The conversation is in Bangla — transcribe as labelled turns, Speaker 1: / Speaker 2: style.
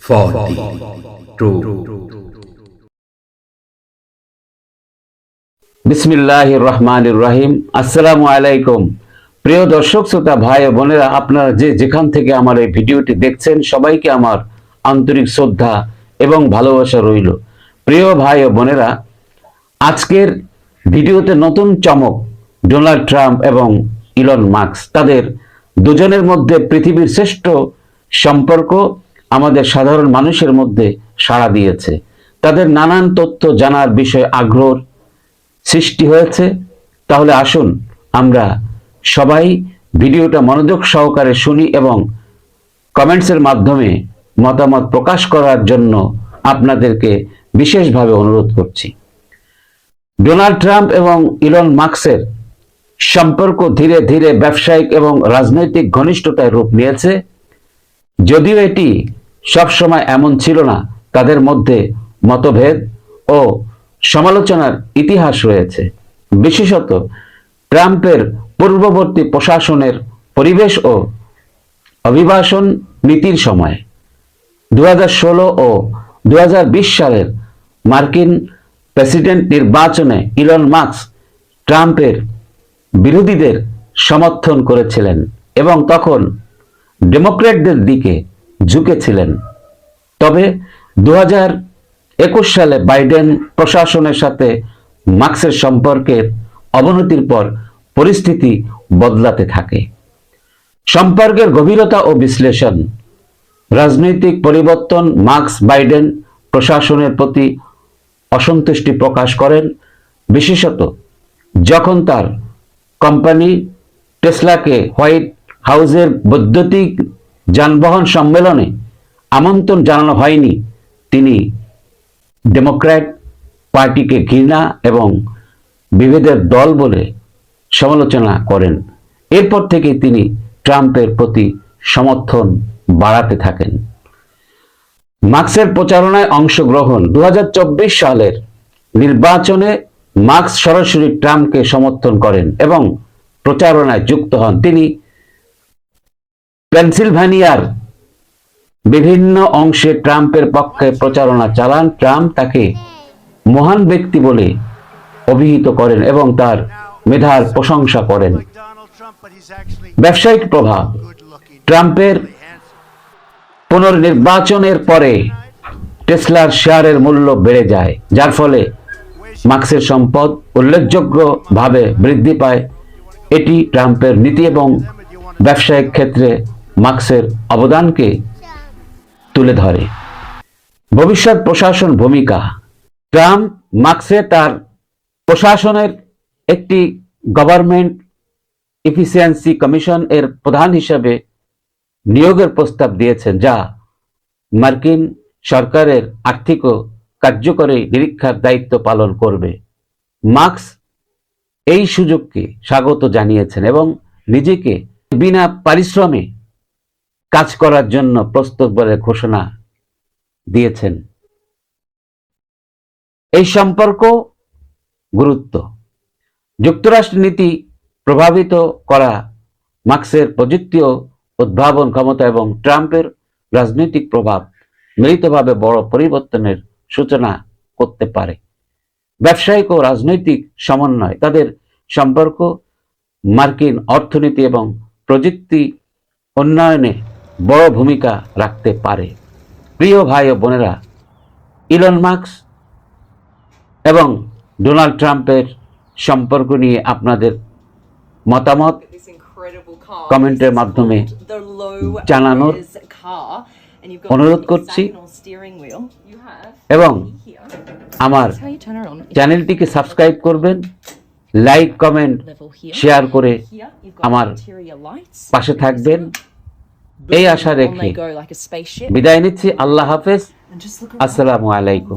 Speaker 1: for the truth.
Speaker 2: বিসমিল্লাহির রহমানির রহিম। আসসালামু আলাইকুম প্রিয় দর্শক শ্রোতা ভাই ও বোনেরা, আপনারা যেখান থেকে আমার এই ভিডিওটি দেখছেন সবাইকে আমার আন্তরিক শ্রদ্ধা এবং ভালোবাসা রইল। প্রিয় ভাই ও বোনেরা, আজকের ভিডিওতে নতুন চমক, ডোনাল্ড ট্রাম্প এবং ইলন মাস্ক, তাদের দুজনের মধ্যে পৃথিবীর শ্রেষ্ঠ সম্পর্ক আমাদের সাধারণ মানুষের মধ্যে সাড়া দিয়েছে। তাদের নানান তথ্য জানার বিষয়ে আগ্রহ সৃষ্টি হয়েছে। তাহলে আসুন আমরা সবাই ভিডিওটা মনোযোগ সহকারে শুনি এবং কমেন্টসের মাধ্যমে মতামত প্রকাশ করার জন্য আপনাদেরকে বিশেষভাবে অনুরোধ করছি। ডোনাল্ড ট্রাম্প এবং ইলন মাস্কের সম্পর্ক ধীরে ধীরে ব্যবসায়িক এবং রাজনৈতিক ঘনিষ্ঠতায় রূপ নিয়েছে। যদিও এটি সবসময় এমন ছিল না, তাদের মধ্যে মতভেদ ও সমালোচনার ইতিহাস রয়েছে। বিশেষত ট্রাম্পের পূর্ববর্তী প্রশাসনের পরিবেশ ও অভিবাসন নীতির সময় 2016 ও 2020 সালের মার্কিন প্রেসিডেন্ট নির্বাচনে ইলন মাস্ক ট্রাম্পের বিরোধীদের সমর্থন করেছিলেন এবং তখন ডেমোক্র্যাটদের দিকে ঝুঁকেছিলেন। তবে 2021 সালে বাইডেন প্রশাসনের সাথে মাস্কের সম্পর্কের অবনতির পর পরিস্থিতি বদলাতে থাকে। সম্পর্কের গভীরতা ও বিশ্লেষণ। রাজনৈতিক পরিবর্তন। মাস্ক বাইডেন প্রশাসনের প্রতি অসন্তুষ্টি প্রকাশ করেন, বিশেষত যখন তার কোম্পানি টেসলাকে হোয়াইট হাউসের বৈদ্যুতিক যানবাহন সম্মেলনে আমন্ত্রণ জানানো হয়নি। তিনি ডেমোক্র্যাট পার্টিকে ঘৃণা এবং বিভেদের দল বলে সমালোচনা করেন। এরপর থেকে তিনি ট্রাম্পের প্রতি সমর্থন বাড়াতে থাকেন। মাস্কের প্রচারণায় অংশগ্রহণ। 2024 সালের নির্বাচনে মাস্ক সরাসরি ট্রাম্পকে সমর্থন করেন এবং প্রচারণায় যুক্ত হন। তিনি পেনসিলভানিয়ার বিভিন্ন অংশে ট্রাম্পের পক্ষে প্রচারণা চালান। ট্রাম্প তাকে মহান ব্যক্তি বলে অভিহিত করেন এবং তার মেধার প্রশংসা করেন। ব্যবসায়িক প্রভাব। ট্রাম্পের পুনর্নির্বাচনের পরে টেসলার শেয়ারের মূল্য বেড়ে যায়, যার ফলে মাস্কের সম্পদ উল্লেখযোগ্যভাবে বৃদ্ধি পায়। এটি ট্রাম্পের নীতি এবং ব্যবসায়িক ক্ষেত্রে মাস্কের অবদানকে তুলে ধরে। ভবিষ্যৎ প্রশাসন ভূমিকা। ট্রাম্প মাস্কে তার প্রশাসনের একটি গভর্নমেন্ট এফিসিয়েন্সি কমিশন এর প্রধান হিসেবে নিয়োগের প্রস্তাব দিয়েছেন, যা মার্কিন সরকারের আর্থিক ও কার্যকরী নিরীক্ষার দায়িত্ব পালন করবে। মাস্ক এই সুযোগকে স্বাগত জানিয়েছেন এবং নিজেকে বিনা পারিশ্রমে কাজ করার জন্য প্রস্তুত বলে ঘোষণা দিয়েছেন। এই সম্পর্ক গুরুত্ব। যুক্তরাষ্ট্র নীতি প্রভাবিত করা মাস্কের প্রযুক্তি ও উদ্ভাবন ক্ষমতা এবং ট্রাম্পের রাজনৈতিক প্রভাব মিলিতভাবে বড় পরিবর্তনের সূচনা করতে পারে। ব্যবসায়িক ও রাজনৈতিক সমন্বয়। তাদের সম্পর্ক মার্কিন অর্থনীতি এবং প্রযুক্তি উন্নয়নে বড় ভূমিকা রাখতে পারে। প্রিয় ভাই ও বোনেরা, ইলন মাস্ক এবং ডোনাল্ড ট্রাম্পের সম্পর্ক নিয়ে আপনাদের মতামত কমেন্টের মাধ্যমে জানানোর অনুরোধ করছি এবং আমার চ্যানেলটিকে সাবস্ক্রাইব করবেন, লাইক কমেন্ট শেয়ার করে আমার পাশে থাকবেন, এই আশা রেখে বিদায় নিচ্ছি। আল্লাহ হাফেজ। আসসালামু আলাইকুম।